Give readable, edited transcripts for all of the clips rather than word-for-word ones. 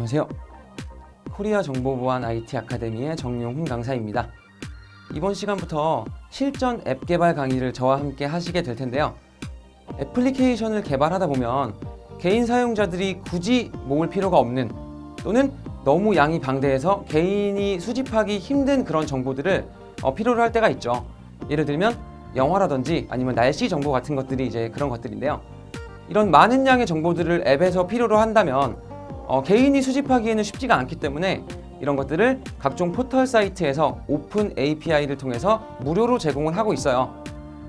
안녕하세요. 코리아 정보보안 IT 아카데미의 정용훈 강사입니다. 이번 시간부터 실전 앱 개발 강의를 저와 함께 하시게 될 텐데요. 애플리케이션을 개발하다 보면 개인 사용자들이 굳이 모을 필요가 없는 또는 너무 양이 방대해서 개인이 수집하기 힘든 그런 정보들을 필요로 할 때가 있죠. 예를 들면 영화라든지 아니면 날씨 정보 같은 것들이 이제 그런 것들인데요. 이런 많은 양의 정보들을 앱에서 필요로 한다면 개인이 수집하기에는 쉽지가 않기 때문에 이런 것들을 각종 포털 사이트에서 오픈 API를 통해서 무료로 제공을 하고 있어요.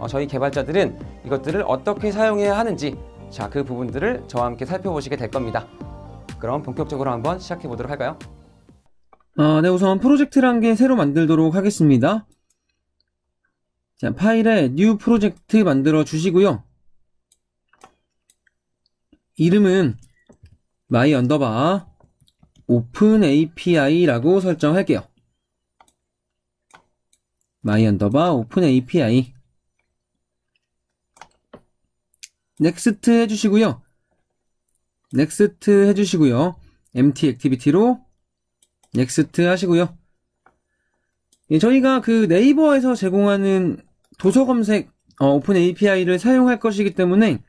저희 개발자들은 이것들을 어떻게 사용해야 하는지 그 부분들을 저와 함께 살펴보시게 될 겁니다. 그럼 본격적으로 한번 시작해 보도록 할까요? 네, 우선 프로젝트를 한 개 새로 만들도록 하겠습니다. 자, 파일에 new 프로젝트 만들어 주시고요. 이름은 my open API라고 설정할게요. my open API. next 해주시고요. empty activity로 next 하시고요. 저희가 그 네이버에서 제공하는 도서 검색 오픈 API를 사용할 것이기 때문에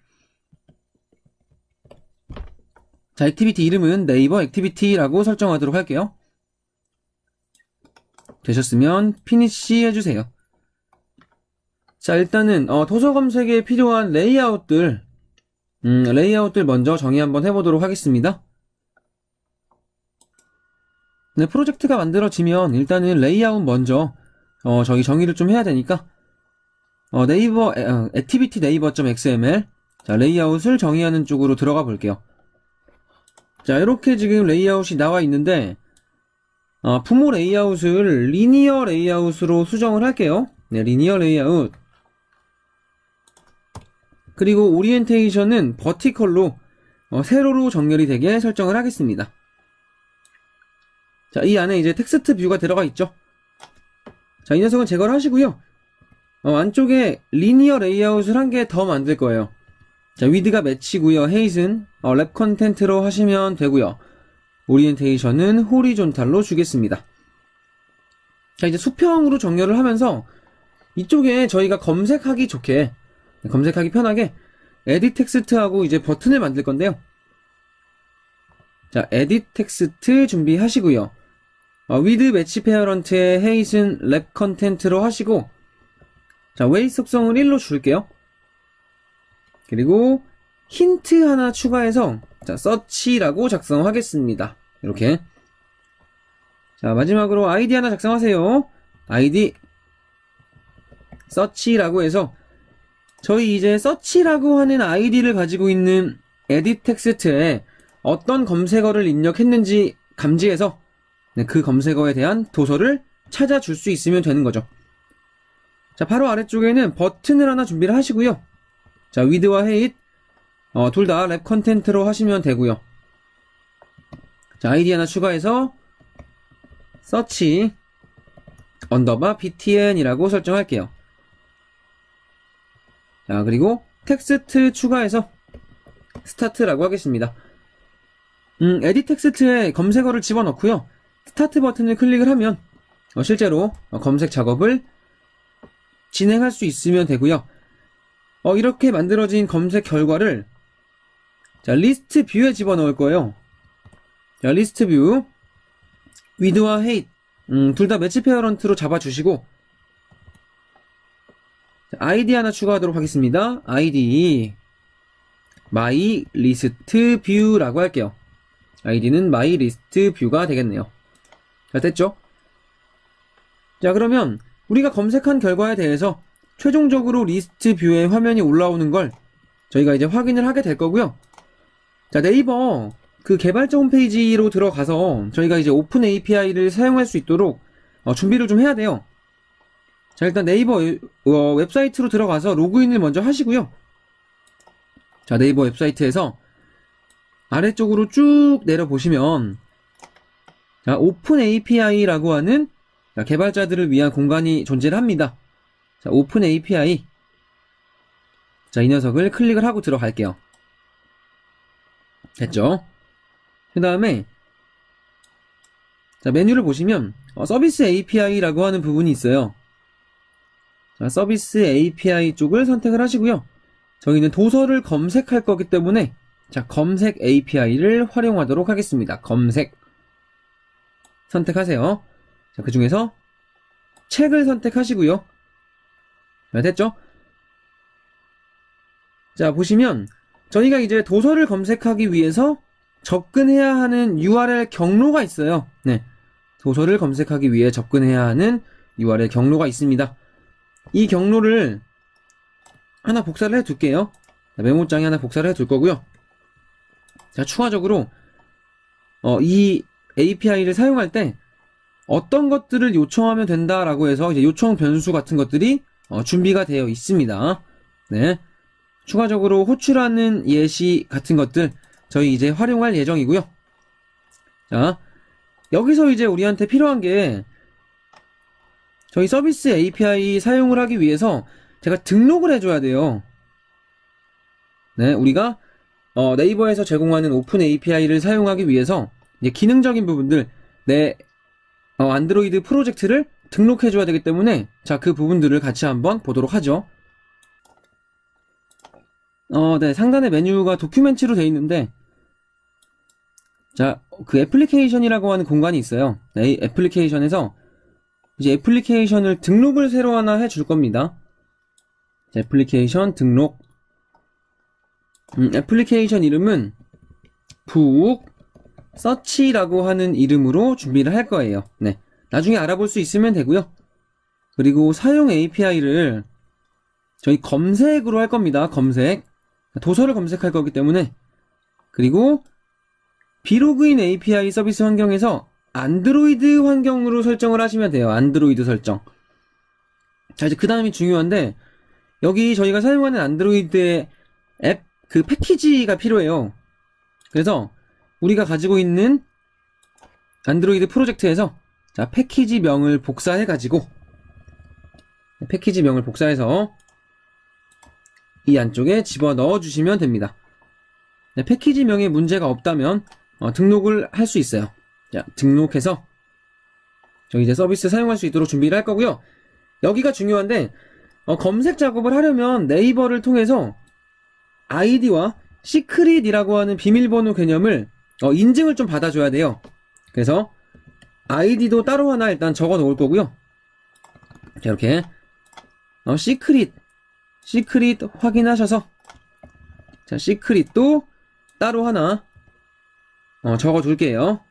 자, 액티비티 이름은 네이버 액티비티라고 설정하도록 할게요. 되셨으면 피니시 해주세요. 자, 일단은 도서 검색에 필요한 레이아웃들 먼저 정의 한번 해보도록 하겠습니다. 네, 프로젝트가 만들어지면 일단은 레이아웃 먼저 저희 정의를 좀 해야 되니까 네이버 액티비티 네이버.xml 자, 레이아웃을 정의하는 쪽으로 들어가 볼게요. 자, 이렇게 지금 레이아웃이 나와 있는데 부모 레이아웃을 리니어 레이아웃으로 수정을 할게요. 네, 리니어 레이아웃. 그리고 오리엔테이션은 버티컬로 세로로 정렬이 되게 설정을 하겠습니다. 자, 이 안에 이제 텍스트 뷰가 들어가 있죠. 자, 이 녀석은 제거를 하시고요. 안쪽에 리니어 레이아웃을 한 개 더 만들 거예요. 자, 위드가 매치고요. 헤이트는 랩 컨텐트로 하시면 되고요. 오리엔테이션은 호리존탈로 주겠습니다. 자, 이제 수평으로 정렬을 하면서 이쪽에 저희가 검색하기 좋게, 검색하기 편하게 에딧 텍스트하고 이제 버튼을 만들 건데요. 자, 에딧 텍스트 준비하시고요. 위드 매치 페어런트의 헤이트는 랩 컨텐트로 하시고, 자, 웨이트 속성을 1로 줄게요. 그리고 힌트 하나 추가해서 자, 서치라고 작성하겠습니다. 이렇게. 자, 마지막으로 아이디 하나 작성하세요. 아이디 서치라고 해서 저희 이제 서치라고 하는 아이디를 가지고 있는 에딧 텍스트에 어떤 검색어를 입력했는지 감지해서 그 검색어에 대한 도서를 찾아줄 수 있으면 되는 거죠. 자, 바로 아래쪽에는 버튼을 하나 준비를 하시고요. 자, 위드와 헤이트 둘 다 랩 컨텐트로 하시면 되고요. 자, 아이디 하나 추가해서 서치 언더바 btn이라고 설정할게요. 자, 그리고 텍스트 추가해서 스타트라고 하겠습니다. 에딧 텍스트에 검색어를 집어넣고요. 스타트 버튼을 클릭을 하면 실제로 검색 작업을 진행할 수 있으면 되고요. 이렇게 만들어진 검색 결과를 자, 리스트 뷰에 집어넣을 거예요. 자, 리스트 뷰 위드와 헤이트 둘 다 매치 페어런트로 잡아주시고 자, 아이디 하나 추가하도록 하겠습니다. 아이디 my list view라고 할게요. 아이디는 my list view가 되겠네요. 자, 됐죠? 자, 그러면 우리가 검색한 결과에 대해서 최종적으로 리스트 뷰에 화면이 올라오는 걸 저희가 이제 확인을 하게 될 거고요. 자, 네이버 그 개발자 홈페이지로 들어가서 저희가 이제 오픈 API를 사용할 수 있도록 준비를 좀 해야 돼요. 자, 일단 네이버 웹사이트로 들어가서 로그인을 먼저 하시고요. 자, 네이버 웹사이트에서 아래쪽으로 쭉 내려보시면 자, 오픈 API라고 하는 개발자들을 위한 공간이 존재를 합니다. 자, 오픈 API. 자, 이 녀석을 클릭을 하고 들어갈게요. 됐죠? 그 다음에 자, 메뉴를 보시면 서비스 API라고 하는 부분이 있어요. 자, 서비스 API 쪽을 선택을 하시고요. 저희는 도서를 검색할 거기 때문에 자, 검색 API를 활용하도록 하겠습니다. 검색 선택하세요. 자, 그 중에서 책을 선택하시고요. 자, 됐죠? 자, 보시면 저희가 이제 도서를 검색하기 위해서 접근해야 하는 URL 경로가 있어요. 네, 도서를 검색하기 위해 접근해야 하는 URL 경로가 있습니다. 이 경로를 하나 복사를 해 둘게요. 메모장에 하나 복사를 해 둘 거고요. 자, 추가적으로 이 API를 사용할 때 어떤 것들을 요청하면 된다라고 해서 이제 요청 변수 같은 것들이 준비가 되어 있습니다. 네, 추가적으로 호출하는 예시 같은 것들 저희 이제 활용할 예정이고요. 자, 여기서 이제 우리한테 필요한 게 저희 서비스 API 사용을 하기 위해서 제가 등록을 해줘야 돼요. 네, 우리가 네이버에서 제공하는 오픈 API를 사용하기 위해서 이제 기능적인 부분들, 내 안드로이드 프로젝트를 등록해줘야 되기 때문에 자, 그 부분들을 같이 한번 보도록 하죠. 네, 상단에 메뉴가 도큐멘트로 되어 있는데 자, 그 애플리케이션이라고 하는 공간이 있어요. 네, 애플리케이션에서 이제 애플리케이션을 등록을 새로 하나 해줄 겁니다. 자, 애플리케이션 등록. 애플리케이션 이름은 북 서치라고 하는 이름으로 준비를 할 거예요. 네, 나중에 알아볼 수 있으면 되고요. 그리고 사용 API를 저희 검색으로 할 겁니다. 검색. 도서를 검색할 거기 때문에. 그리고 비로그인 API 서비스 환경에서 안드로이드 환경으로 설정을 하시면 돼요. 안드로이드 설정. 자, 이제 그 다음이 중요한데 여기 저희가 사용하는 안드로이드의 앱 그 패키지가 필요해요. 그래서 우리가 가지고 있는 안드로이드 프로젝트에서 자, 패키지명을 복사해가지고 패키지명을 복사해서 이 안쪽에 집어넣어 주시면 됩니다. 네, 패키지명에 문제가 없다면 등록을 할 수 있어요. 자, 등록해서 저희 이제 서비스 사용할 수 있도록 준비를 할 거고요. 여기가 중요한데 검색 작업을 하려면 네이버를 통해서 아이디와 시크릿이라고 하는 비밀번호 개념을 인증을 좀 받아줘야 돼요. 그래서 아이디도 따로 하나 일단 적어 놓을 거고요. 자, 이렇게 시크릿 확인하셔서 자, 시크릿도 따로 하나 적어 둘게요.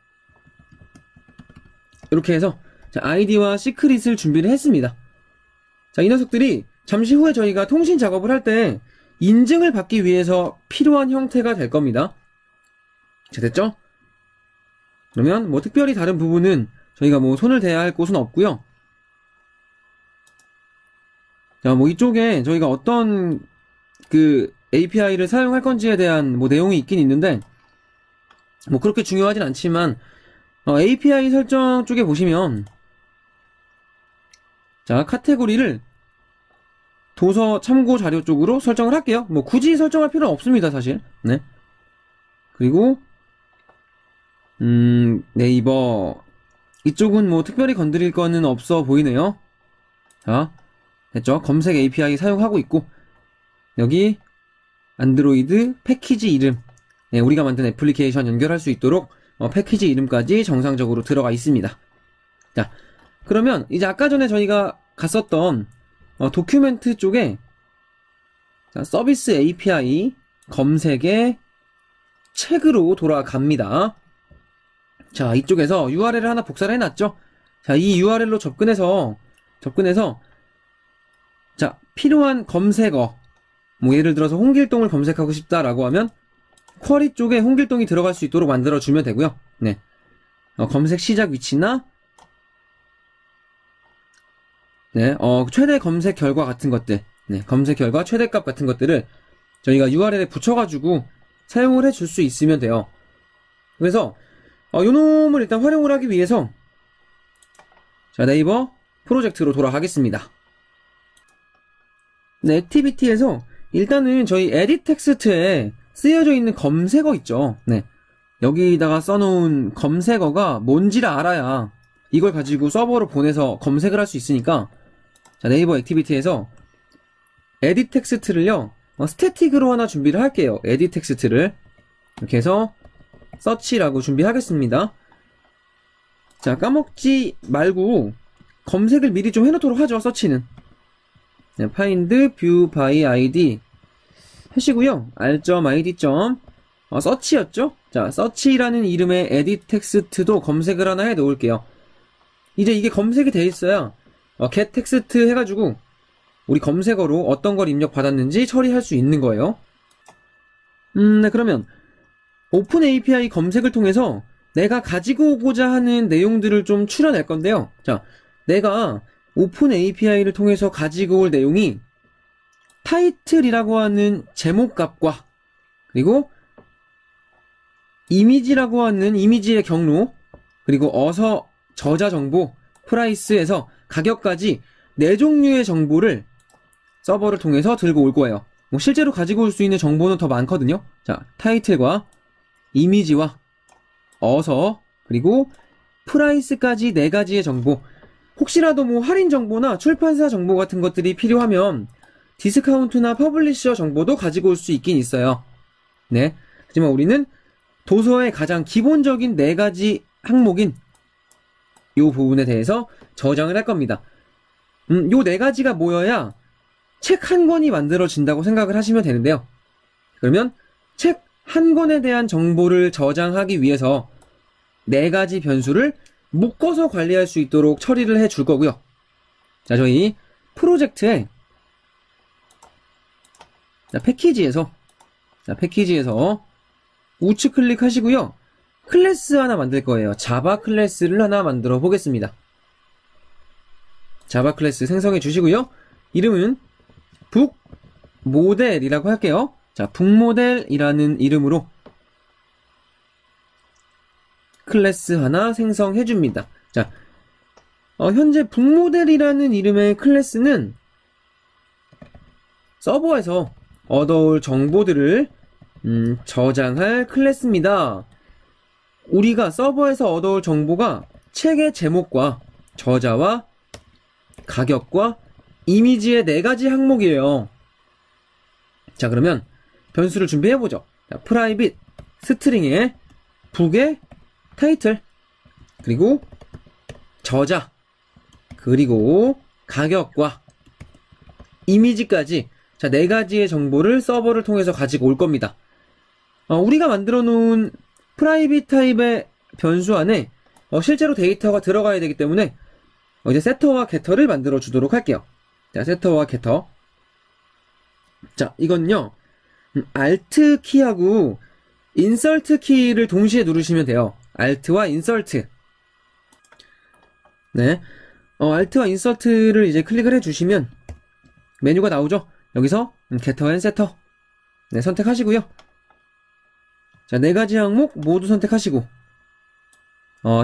이렇게 해서 자, 아이디와 시크릿을 준비를 했습니다. 자, 이 녀석들이 잠시 후에 저희가 통신 작업을 할 때 인증을 받기 위해서 필요한 형태가 될 겁니다. 자, 됐죠? 그러면 뭐 특별히 다른 부분은 저희가 뭐 손을 대야 할 곳은 없고요. 자, 뭐 이쪽에 저희가 어떤 그 API를 사용할 건지에 대한 뭐 내용이 있긴 있는데 뭐 그렇게 중요하진 않지만 API 설정 쪽에 보시면 자, 카테고리를 도서 참고 자료 쪽으로 설정을 할게요. 뭐 굳이 설정할 필요는 없습니다, 사실. 네. 그리고 네이버 이쪽은 뭐 특별히 건드릴 거는 없어 보이네요. 자, 됐죠? 검색 API 사용하고 있고 여기 안드로이드 패키지 이름, 네, 우리가 만든 애플리케이션 연결할 수 있도록 패키지 이름까지 정상적으로 들어가 있습니다. 자, 그러면 이제 아까 전에 저희가 갔었던 도큐멘트 쪽에 자, 서비스 API 검색의 책으로 돌아갑니다. 자, 이쪽에서 URL을 하나 복사를 해놨죠. 자, 이 URL로 접근해서 자, 필요한 검색어 뭐 예를 들어서 홍길동을 검색하고 싶다라고 하면 쿼리 쪽에 홍길동이 들어갈 수 있도록 만들어주면 되고요. 네, 검색 시작 위치나 네, 최대 검색 결과 같은 것들, 네, 검색 결과 최대값 같은 것들을 저희가 URL에 붙여가지고 사용을 해줄 수 있으면 돼요. 그래서 요 놈을 일단 활용을 하기 위해서 자, 네이버 프로젝트로 돌아가겠습니다. 네, 액티비티에서 일단은 저희 에딧 텍스트에 쓰여져 있는 검색어 있죠. 네, 여기다가 써놓은 검색어가 뭔지를 알아야 이걸 가지고 서버로 보내서 검색을 할 수 있으니까, 자, 네이버 액티비티에서 에딧 텍스트를요, 스태틱으로 하나 준비를 할게요. 에딧 텍스트를. 이렇게 해서 서치라고 준비하겠습니다. 자, 까먹지 말고 검색을 미리 좀 해놓도록 하죠, 서치는. 네, find view by id 하시고요. r.id. 서치였죠? 자, 서치라는 이름의 에딧 텍스트도 검색을 하나 해 놓을게요. 이제 이게 검색이 돼 있어야 get 텍스트 해가지고 우리 검색어로 어떤 걸 입력받았는지 처리할 수 있는 거예요. 네, 그러면 오픈 API 검색을 통해서 내가 가지고 오고자 하는 내용들을 좀 추려낼 건데요. 자, 내가 오픈 API를 통해서 가지고 올 내용이 타이틀이라고 하는 제목값과 그리고 이미지라고 하는 이미지의 경로, 그리고 어서 저자 정보, 프라이스에서 가격까지 4종류의 정보를 서버를 통해서 들고 올 거예요. 뭐 실제로 가지고 올 수 있는 정보는 더 많거든요. 자, 타이틀과 이미지와 어서 그리고 프라이스까지 4가지의 정보. 혹시라도 뭐 할인 정보나 출판사 정보 같은 것들이 필요하면 디스카운트나 퍼블리셔 정보도 가지고 올 수 있긴 있어요. 네. 하지만 우리는 도서의 가장 기본적인 4가지 항목인 이 부분에 대해서 저장을 할 겁니다. 요 4가지가 모여야 책 한 권이 만들어진다고 생각을 하시면 되는데요. 그러면 책 한 권에 대한 정보를 저장하기 위해서 4가지 변수를 묶어서 관리할 수 있도록 처리를 해 줄 거고요. 자, 저희 프로젝트에 패키지에서 우측 클릭하시고요. 클래스 하나 만들 거예요. 자바 클래스를 하나 만들어 보겠습니다. 자바 클래스 생성해 주시고요. 이름은 북모델이라고 할게요. 자, 북모델이라는 이름으로 클래스 하나 생성해 줍니다. 자, 현재 북모델이라는 이름의 클래스는 서버에서 얻어올 정보들을 저장할 클래스입니다. 우리가 서버에서 얻어올 정보가 책의 제목과 저자와 가격과 이미지의 4가지 항목이에요. 자, 그러면 변수를 준비해보죠. 자, private 스트링에 북의 타이틀, 그리고 저자, 그리고 가격과 이미지까지, 자, 4가지의 정보를 서버를 통해서 가지고 올 겁니다. 우리가 만들어 놓은 프라이빗 타입의 변수 안에 실제로 데이터가 들어가야 되기 때문에 이제 세터와 게터를 만들어 주도록 할게요. 자, 세터와 게터. 자, 이건요, Alt 키하고 인설트 키를 동시에 누르시면 돼요. Alt와 인설트. 네. Alt와 인설트를 이제 클릭을 해주시면 메뉴가 나오죠? 여기서 게터 앤 세터. 네, 선택하시고요. 자, 4가지 항목 모두 선택하시고,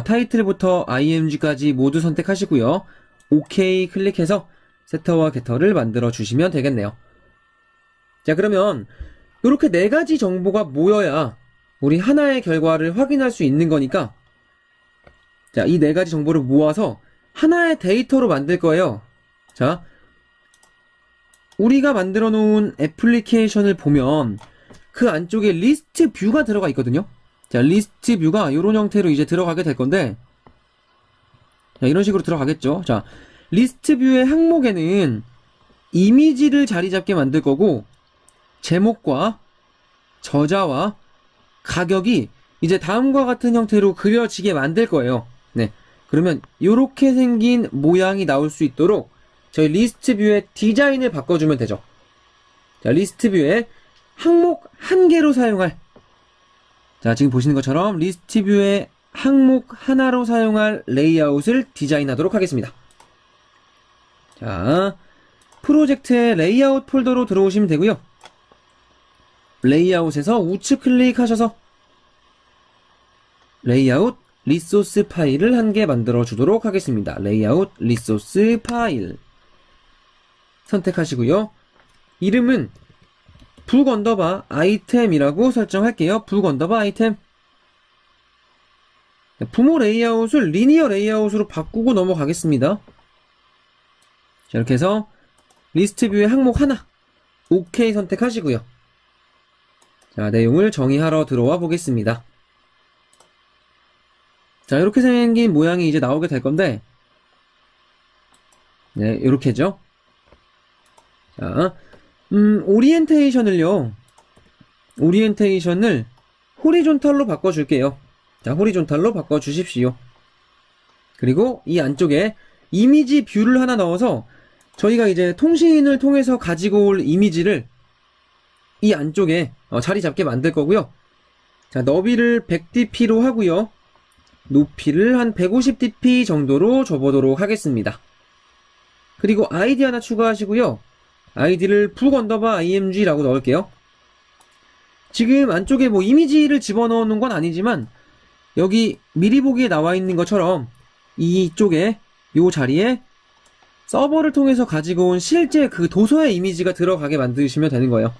타이틀부터 img까지 모두 선택하시고요. OK 클릭해서 세터와 게터를 만들어 주시면 되겠네요. 자, 그러면 이렇게 4가지 정보가 모여야 우리 하나의 결과를 확인할 수 있는 거니까, 자, 이 4가지 정보를 모아서 하나의 데이터로 만들 거예요. 자, 우리가 만들어 놓은 애플리케이션을 보면 그 안쪽에 리스트 뷰가 들어가 있거든요. 자, 리스트 뷰가 이런 형태로 이제 들어가게 될 건데, 자, 이런 식으로 들어가겠죠. 자, 리스트 뷰의 항목에는 이미지를 자리 잡게 만들 거고, 제목과 저자와 가격이 이제 다음과 같은 형태로 그려지게 만들 거예요. 네. 그러면 이렇게 생긴 모양이 나올 수 있도록 저희 리스트 뷰의 디자인을 바꿔주면 되죠. 자, 리스트 뷰에 항목 1개로 사용할, 자, 지금 보시는 것처럼 리스트 뷰의 항목 하나로 사용할 레이아웃을 디자인하도록 하겠습니다. 자, 프로젝트의 레이아웃 폴더로 들어오시면 되고요. 레이아웃에서 우측 클릭하셔서 레이아웃 리소스 파일을 1개 만들어 주도록 하겠습니다. 레이아웃 리소스 파일 선택하시고요. 이름은 북 언더바 아이템이라고 설정할게요. 북 언더바 아이템. 부모 레이아웃을 리니어 레이아웃으로 바꾸고 넘어가겠습니다. 자, 이렇게 해서 리스트 뷰의 항목 하나 OK 선택하시고요. 자, 내용을 정의하러 들어와 보겠습니다. 자, 이렇게 생긴 모양이 이제 나오게 될 건데, 네, 이렇게죠. 자, 오리엔테이션을 호리존탈로 바꿔줄게요. 자, 호리존탈로 바꿔주십시오. 그리고 이 안쪽에 이미지 뷰를 하나 넣어서 저희가 이제 통신을 통해서 가지고 올 이미지를 이 안쪽에 자리 잡게 만들 거고요. 자, 너비를 100dp로 하고요. 높이를 한 150dp 정도로 줘보도록 하겠습니다. 그리고 아이디 하나 추가하시고요. 아이디를 북_img라고 넣을게요. 지금 안쪽에 뭐 이미지를 집어넣는 건 아니지만 여기 미리 보기에 나와 있는 것처럼 이쪽에 요 자리에 서버를 통해서 가지고 온 실제 그 도서의 이미지가 들어가게 만드시면 되는 거예요.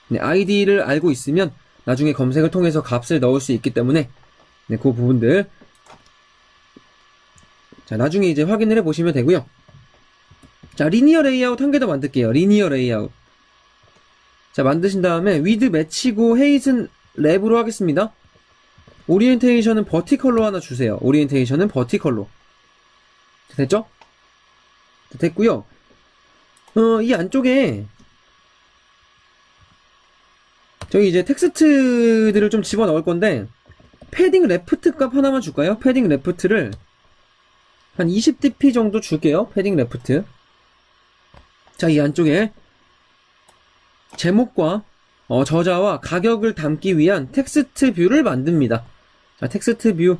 네, 아이디를 알고 있으면 나중에 검색을 통해서 값을 넣을 수 있기 때문에 네, 그 부분들 자, 나중에 이제 확인을 해보시면 되고요. 자, 리니어 레이아웃 한 개 더 만들게요. 리니어 레이아웃. 자, 만드신 다음에 위드 매치고 헤이트는 랩으로 하겠습니다. 오리엔테이션은 버티컬로 하나 주세요. 오리엔테이션은 버티컬로. 됐죠? 됐고요. 이 안쪽에 저희 이제 텍스트들을 좀 집어넣을 건데 패딩 레프트 값 하나만 줄까요? 패딩 레프트를 한 20dp 정도 줄게요. 패딩 레프트. 자, 이 안쪽에 제목과 저자와 가격을 담기 위한 텍스트 뷰를 만듭니다. 자, 텍스트 뷰.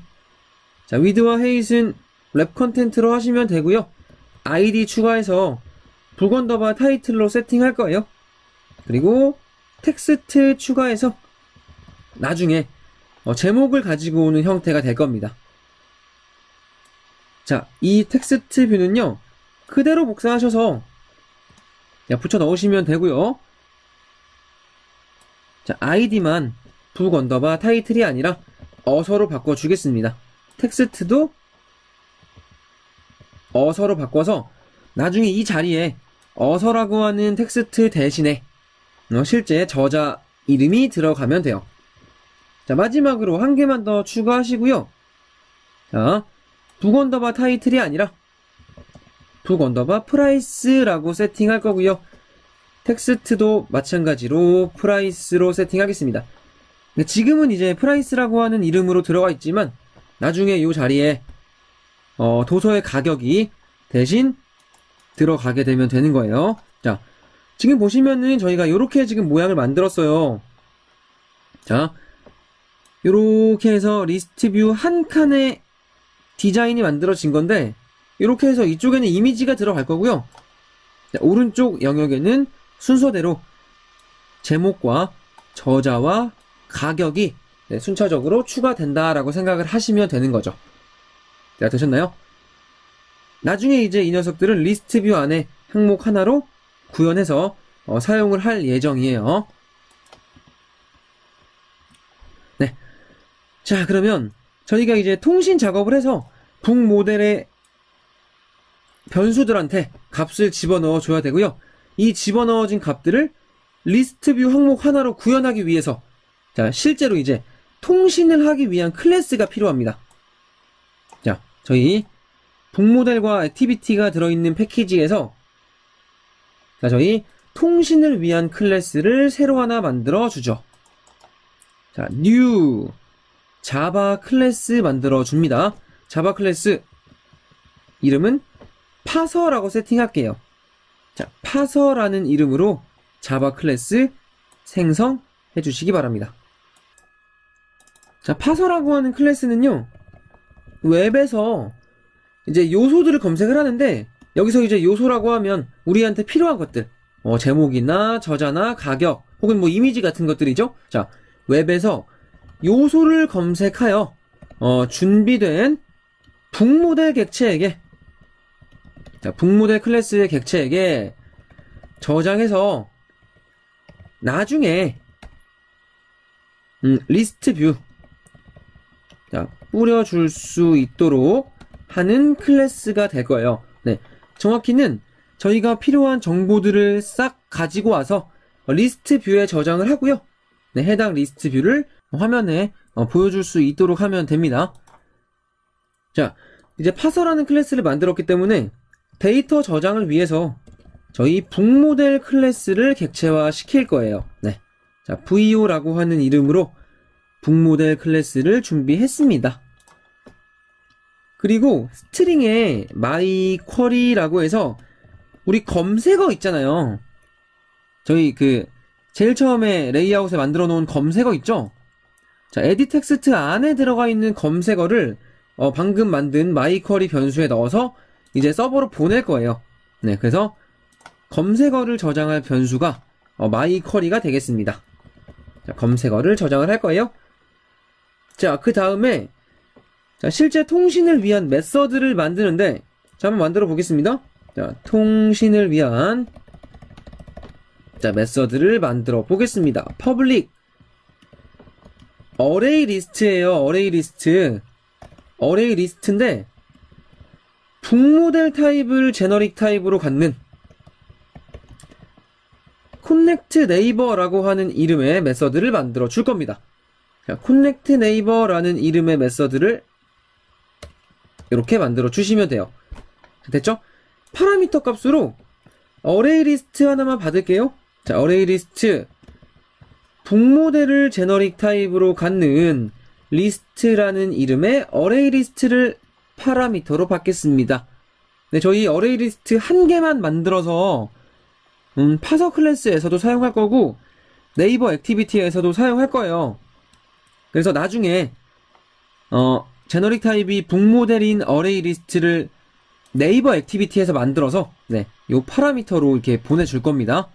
자, 위드와 헤이트는 랩 컨텐트로 하시면 되고요. 아이디 추가해서 북_, 타이틀로 세팅할 거예요. 그리고 텍스트 추가해서 나중에 제목을 가지고 오는 형태가 될 겁니다. 자, 이 텍스트 뷰는요, 그대로 복사하셔서 붙여 넣으시면 되고요. 자, 아이디만 북_, 타이틀이 아니라 어서로 바꿔주겠습니다. 텍스트도 어서로 바꿔서 나중에 이 자리에 어서라고 하는 텍스트 대신에 실제 저자 이름이 들어가면 돼요. 자, 마지막으로 한 개만 더 추가하시고요. 자, 북_, 타이틀이 아니라 북_, 프라이스라고 세팅할 거고요. 텍스트도 마찬가지로 프라이스로 세팅하겠습니다. 지금은 이제 프라이스라고 하는 이름으로 들어가 있지만 나중에 이 자리에 도서의 가격이 대신 들어가게 되면 되는 거예요. 자, 지금 보시면은 저희가 이렇게 지금 모양을 만들었어요. 자, 이렇게 해서 리스트 뷰 한 칸의 디자인이 만들어진 건데 이렇게 해서 이쪽에는 이미지가 들어갈 거고요. 자, 오른쪽 영역에는 순서대로 제목과 저자와 가격이 순차적으로 추가된다라고 생각을 하시면 되는 거죠. 자, 되셨나요? 나중에 이제 이 녀석들은 리스트 뷰 안에 항목 하나로 구현해서 사용을 할 예정이에요. 네. 자, 그러면 저희가 이제 통신 작업을 해서 북 모델의 변수들한테 값을 집어넣어 줘야 되고요. 이 집어넣어진 값들을 리스트 뷰 항목 하나로 구현하기 위해서 자, 실제로 이제 통신을 하기 위한 클래스가 필요합니다. 자, 저희 북 모델과 액티비티가 들어있는 패키지에서 자, 저희 통신을 위한 클래스를 새로 하나 만들어 주죠. 자, new 자바 클래스 만들어 줍니다. 자바 클래스 이름은 파서라고 세팅할게요. 자, 파서라는 이름으로 자바 클래스 생성해 주시기 바랍니다. 자, 파서라고 하는 클래스는요, 웹에서 이제 요소들을 검색을 하는데, 여기서 이제 요소라고 하면 우리한테 필요한 것들, 제목이나 저자나 가격, 혹은 뭐 이미지 같은 것들이죠. 자, 웹에서 요소를 검색하여 준비된 북모델 객체에게, 자, 북모델 클래스의 객체에게 저장해서 나중에 리스트 뷰, 자, 뿌려줄 수 있도록 하는 클래스가 될 거예요. 네, 정확히는 저희가 필요한 정보들을 싹 가지고 와서 리스트 뷰에 저장을 하고요. 네, 해당 리스트 뷰를 화면에 보여줄 수 있도록 하면 됩니다. 자, 이제 파서라는 클래스를 만들었기 때문에 데이터 저장을 위해서 저희 북모델 클래스를 객체화 시킬 거예요. 네, 자, VO라고 하는 이름으로 북모델 클래스를 준비했습니다. 그리고 스트링에 myQuery라고 해서 우리 검색어 있잖아요. 저희 제일 처음에 레이아웃에 만들어 놓은 검색어 있죠? 자, 에디 텍스트 안에 들어가 있는 검색어를 방금 만든 myQuery 변수에 넣어서 이제 서버로 보낼 거예요. 네, 그래서 검색어를 저장할 변수가 myQuery가 되겠습니다. 자, 검색어를 저장을 할 거예요. 자, 그 다음에 실제 통신을 위한 메서드를 만드는데, 자, 한번 만들어 보겠습니다. 자, 통신을 위한 메서드를 만들어 보겠습니다. public array list예요. array list인데 북모델 타입을 제너릭 타입으로 갖는 connect neighbor라고 하는 이름의 메서드를 만들어 줄 겁니다. 자, connect neighbor라는 이름의 메서드를 이렇게 만들어 주시면 돼요. 됐죠? 파라미터 값으로 array list 하나만 받을게요. 자, array list 북모델을 제너릭 타입으로 갖는 list라는 이름의 array list를 파라미터로 받겠습니다. 네, 저희 array list 한 개만 만들어서 파서 클래스에서도 사용할 거고 네이버 액티비티에서도 사용할 거예요. 그래서 나중에 제너릭 타입이 북모델인 array list를 네이버 액티비티에서 만들어서 네, 요 파라미터로 이렇게 보내줄 겁니다.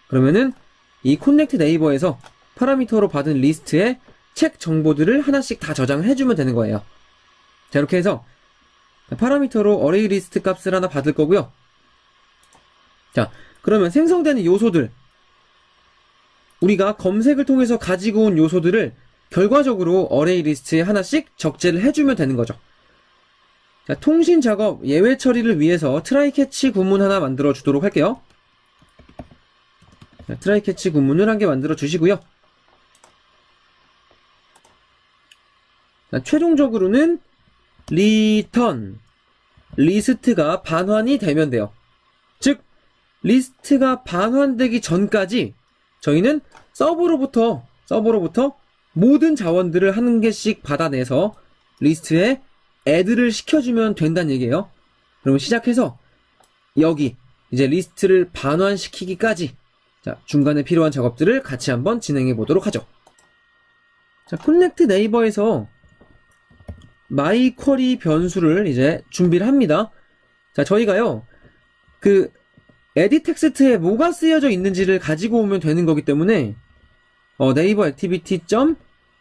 그러면은 이 코넥트 네이버에서 파라미터로 받은 리스트에 책 정보들을 하나씩 다 저장을 해주면 되는 거예요. 자, 이렇게 해서 파라미터로 array list 값을 하나 받을 거고요. 자, 그러면 생성되는 요소들, 우리가 검색을 통해서 가지고 온 요소들을 결과적으로 array 리스트에 하나씩 적재를 해주면 되는 거죠. 자, 통신 작업 예외 처리를 위해서 try catch 구문 하나 만들어 주도록 할게요. 자, try catch 구문을 한 개 만들어 주시고요. 자, 최종적으로는 return 리스트가 반환이 되면 돼요. 즉 리스트가 반환되기 전까지 저희는 서버로부터 모든 자원들을 한 개씩 받아내서 리스트에 add를 시켜주면 된다는 얘기예요. 그러면 시작해서 여기 이제 리스트를 반환시키기까지 자, 중간에 필요한 작업들을 같이 한번 진행해 보도록 하죠. 자, connect 네이버에서 myQuery 변수를 이제 준비를 합니다. 자, 저희가요 에디 텍스트에 뭐가 쓰여져 있는지를 가지고 오면 되는 거기 때문에 네이버 액티비티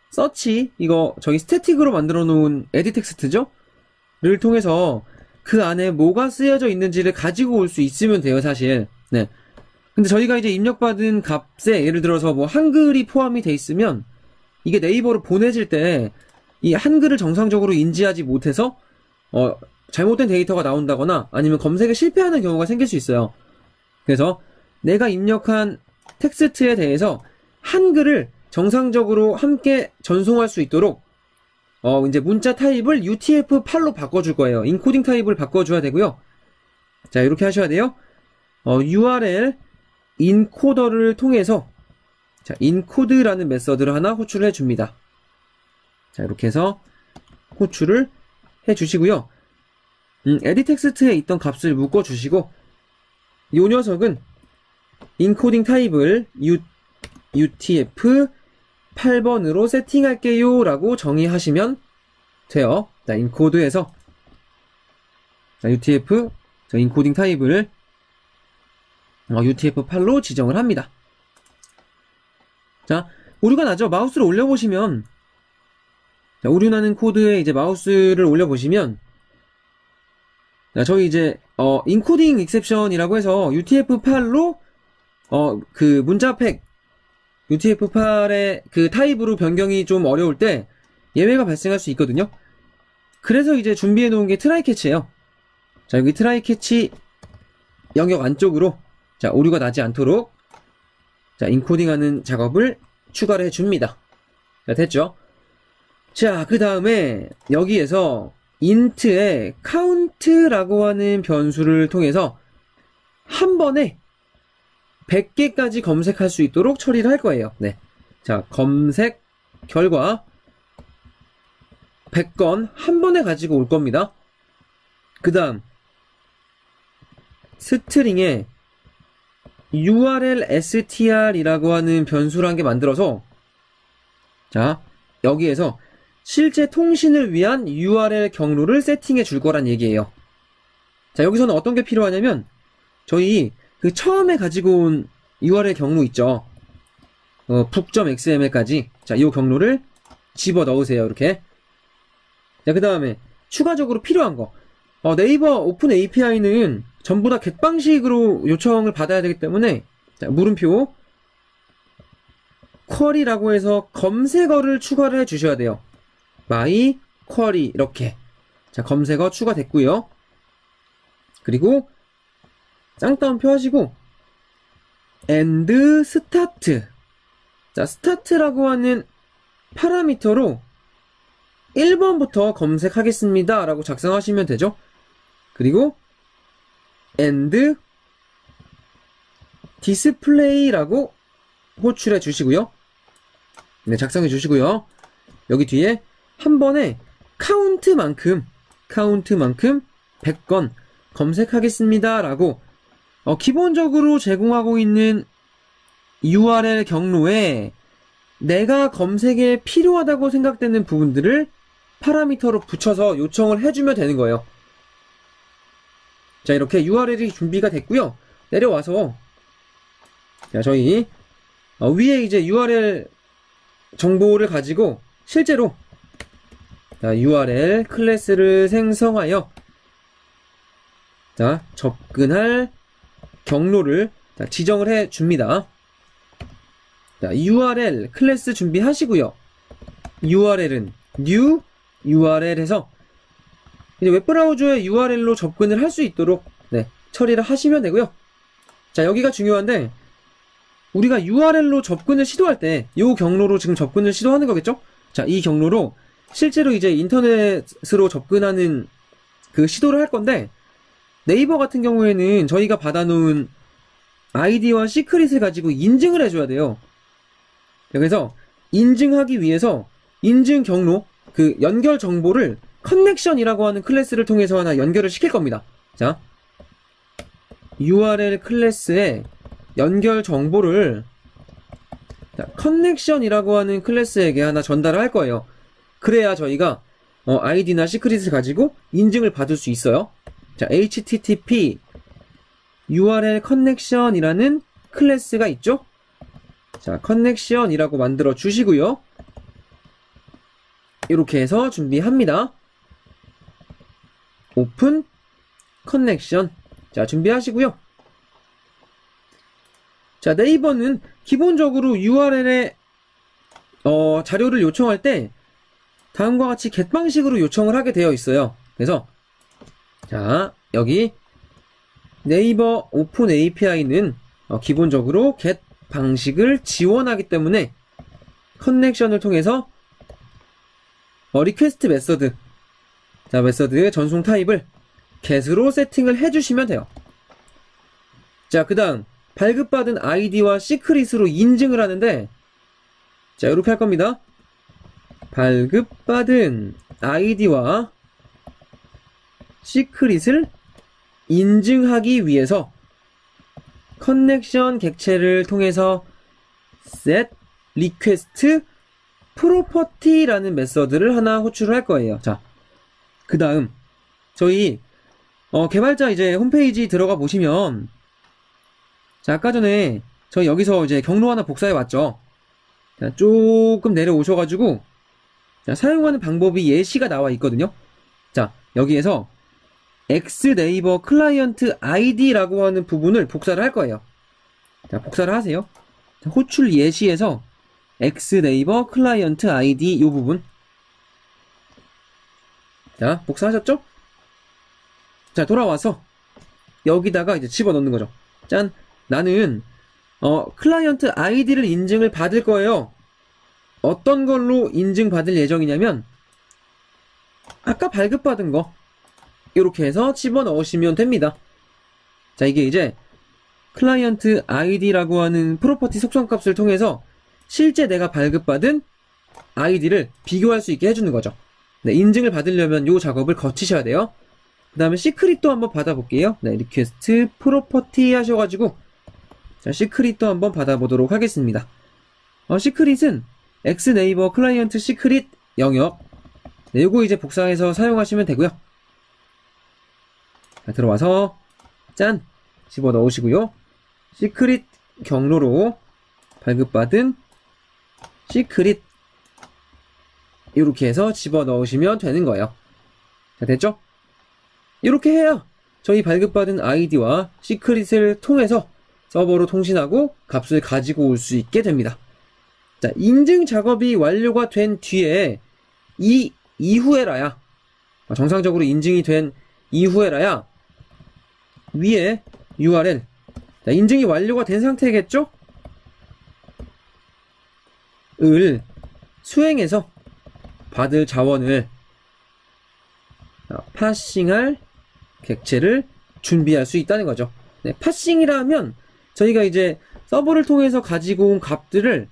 서치 이거 저희 스태틱으로 만들어 놓은 에디 텍스트죠? 를 통해서 그 안에 뭐가 쓰여져 있는지를 가지고 올 수 있으면 돼요, 사실. 네. 근데 저희가 이제 입력받은 값에 예를 들어서 뭐 한글이 포함이 돼 있으면 이게 네이버로 보내질 때 이 한글을 정상적으로 인지하지 못해서 잘못된 데이터가 나온다거나 아니면 검색에 실패하는 경우가 생길 수 있어요. 그래서 내가 입력한 텍스트에 대해서 한글을 정상적으로 함께 전송할 수 있도록 이제 문자 타입을 UTF-8로 바꿔줄 거예요. 인코딩 타입을 바꿔줘야 되고요. 자, 이렇게 하셔야 돼요. URL 인코더를 통해서 자, 인코드라는 메서드를 하나 호출을 해줍니다. 자, 이렇게 해서 호출을 해주시고요. 에디 텍스트에 있던 값을 묶어주시고 이 녀석은 인코딩 타입을 UTF-8번으로 세팅할게요 라고 정의하시면 돼요. 자, 인코드에서 자, UTF 인코딩 타입을 UTF-8로 지정을 합니다. 자, 오류가 나죠? 마우스를 올려보시면 자, 오류 나는 코드에 이제 마우스를 올려보시면 자, 저희 이제 인코딩 익셉션이라고 해서 UTF-8로 그 문자팩 UTF-8의 그 타입으로 변경이 좀 어려울 때 예외가 발생할 수 있거든요. 그래서 이제 준비해 놓은 게 트라이 캐치예요. 자, 여기 트라이 캐치 영역 안쪽으로 자, 오류가 나지 않도록 자, 인코딩하는 작업을 추가를 해줍니다. 자, 됐죠? 자, 그 다음에 여기에서 int의 count라고 하는 변수를 통해서 한 번에 100개까지 검색할 수 있도록 처리를 할 거예요. 네. 자, 검색 결과 100건 한 번에 가지고 올 겁니다. 그 다음 스트링에 url str이라고 하는 변수를 한 개 만들어서 자, 여기에서 실제 통신을 위한 URL 경로를 세팅해 줄 거란 얘기예요. 자, 여기서는 어떤 게 필요하냐면 저희 그 처음에 가지고 온 URL 경로 있죠. book.xml까지 자, 이 경로를 집어 넣으세요. 이렇게. 자, 그 다음에 추가적으로 필요한 거. 네이버 오픈 API는 전부 다 get 방식으로 요청을 받아야 되기 때문에 자, 물음표 쿼리라고 해서 검색어를 추가를 해 주셔야 돼요. my query 이렇게. 자, 검색어 추가됐고요. 그리고 쌍따옴표 하시고 and start. 자, start라고 하는 파라미터로 1번부터 검색하겠습니다 라고 작성하시면 되죠. 그리고 and display라고 호출해 주시고요. 네, 작성해 주시고요. 여기 뒤에 한 번에 count만큼 100건 검색하겠습니다 라고 기본적으로 제공하고 있는 URL 경로에 내가 검색에 필요하다고 생각되는 부분들을 파라미터로 붙여서 요청을 해주면 되는 거예요. 자, 이렇게 URL이 준비가 됐고요. 내려와서 자, 저희 위에 이제 URL 정보를 가지고 실제로 자, URL 클래스를 생성하여 자, 접근할 경로를 자, 지정을 해 줍니다. 자, URL 클래스 준비하시고요. URL은 new URL 해서 이제 웹브라우저의 URL로 접근을 할 수 있도록 네, 처리를 하시면 되고요. 자, 여기가 중요한데 우리가 URL로 접근을 시도할 때 이 경로로 지금 접근을 시도하는 거겠죠? 자, 이 경로로 실제로 이제 인터넷으로 접근하는 그 시도를 할 건데 네이버 같은 경우에는 저희가 받아놓은 아이디와 시크릿을 가지고 인증을 해줘야 돼요. 그래서 인증하기 위해서 인증 경로 그 연결 정보를 커넥션이라고 하는 클래스를 통해서 하나 연결을 시킬 겁니다. 자, URL 클래스에 연결 정보를 커넥션이라고 하는 클래스에게 하나 전달을 할 거예요. 그래야 저희가 아이디나 시크릿을 가지고 인증을 받을 수 있어요. 자, http URL connection이라는 클래스가 있죠. 자, connection이라고 만들어 주시고요. 이렇게 해서 준비합니다. 오픈 커넥션. 자, 준비하시고요. 자, 네이버는 기본적으로 URL에 자료를 요청할 때 다음과 같이 get 방식으로 요청을 하게 되어 있어요. 그래서 자, 여기 네이버 오픈 API는 기본적으로 get 방식을 지원하기 때문에 커넥션을 통해서 리퀘스트 메서드 자, 메서드의 전송 타입을 get으로 세팅을 해주시면 돼요. 자, 그 다음 발급받은 아이디와 시크릿으로 인증을 하는데 자, 이렇게 할 겁니다. 발급받은 아이디와 시크릿을 인증하기 위해서 커넥션 객체를 통해서 set request property라는 메서드를 하나 호출을 할 거예요. 자, 그 다음 저희 개발자 이제 홈페이지 들어가 보시면 자, 아까 전에 저희 여기서 이제 경로 하나 복사해 왔죠. 자, 조금 내려오셔가지고 자, 사용하는 방법이 예시가 나와 있거든요. 자, 여기에서 X네이버 클라이언트 ID라고 하는 부분을 복사를 할 거예요. 자, 복사를 하세요. 자, 호출 예시에서 X네이버 클라이언트 ID 이 부분 자, 복사하셨죠? 자, 돌아와서 여기다가 이제 집어넣는 거죠. 짠! 나는 클라이언트 아이디를 인증을 받을 거예요. 어떤 걸로 인증받을 예정이냐면 아까 발급받은 거 이렇게 해서 집어넣으시면 됩니다. 자, 이게 이제 클라이언트 아이디라고 하는 프로퍼티 속성값을 통해서 실제 내가 발급받은 아이디를 비교할 수 있게 해주는 거죠. 네, 인증을 받으려면 이 작업을 거치셔야 돼요. 그 다음에 시크릿도 한번 받아볼게요. 네, 리퀘스트 프로퍼티 하셔가지고 자, 시크릿도 한번 받아보도록 하겠습니다. 시크릿은 엑스네이버 클라이언트 시크릿 영역. 네, 요거 이제 복사해서 사용하시면 되고요. 자, 들어와서 짠! 집어 넣으시고요. 시크릿 경로로 발급받은 시크릿 이렇게 해서 집어 넣으시면 되는 거예요. 자, 됐죠? 이렇게 해야 저희 발급받은 아이디와 시크릿을 통해서 서버로 통신하고 값을 가지고 올 수 있게 됩니다. 자, 인증 작업이 완료가 된 뒤에 이 이후에라야 정상적으로 인증이 된 이후에라야 위에 URL 자, 인증이 완료가 된 상태겠죠? 을 수행해서 받을 자원을 파싱할 객체를 준비할 수 있다는 거죠. 네, 파싱이라 하면 저희가 이제 서버를 통해서 가지고 온 값들을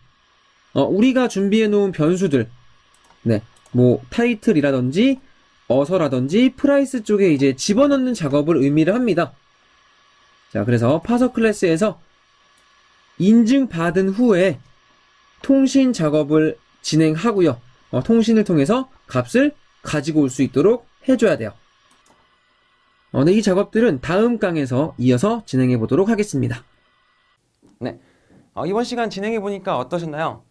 우리가 준비해 놓은 변수들 네, 뭐 타이틀이라든지 어서라든지 프라이스 쪽에 이제 집어넣는 작업을 의미를 합니다. 자, 그래서 파서 클래스에서 인증받은 후에 통신 작업을 진행하고요. 통신을 통해서 값을 가지고 올 수 있도록 해줘야 돼요. 네, 이 작업들은 다음 강에서 이어서 진행해 보도록 하겠습니다. 네, 이번 시간 진행해 보니까 어떠셨나요?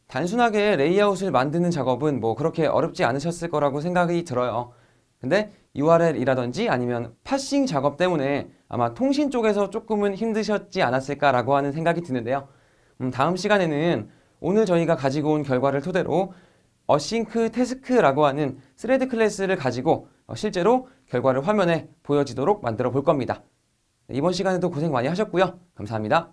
단순하게 레이아웃을 만드는 작업은 뭐 그렇게 어렵지 않으셨을 거라고 생각이 들어요. 근데 URL이라든지 아니면 파싱 작업 때문에 아마 통신 쪽에서 조금은 힘드셨지 않았을까라고 하는 생각이 드는데요. 다음 시간에는 오늘 저희가 가지고 온 결과를 토대로 어싱크 태스크라고 하는 스레드 클래스를 가지고 실제로 결과를 화면에 보여지도록 만들어 볼 겁니다. 이번 시간에도 고생 많이 하셨고요. 감사합니다.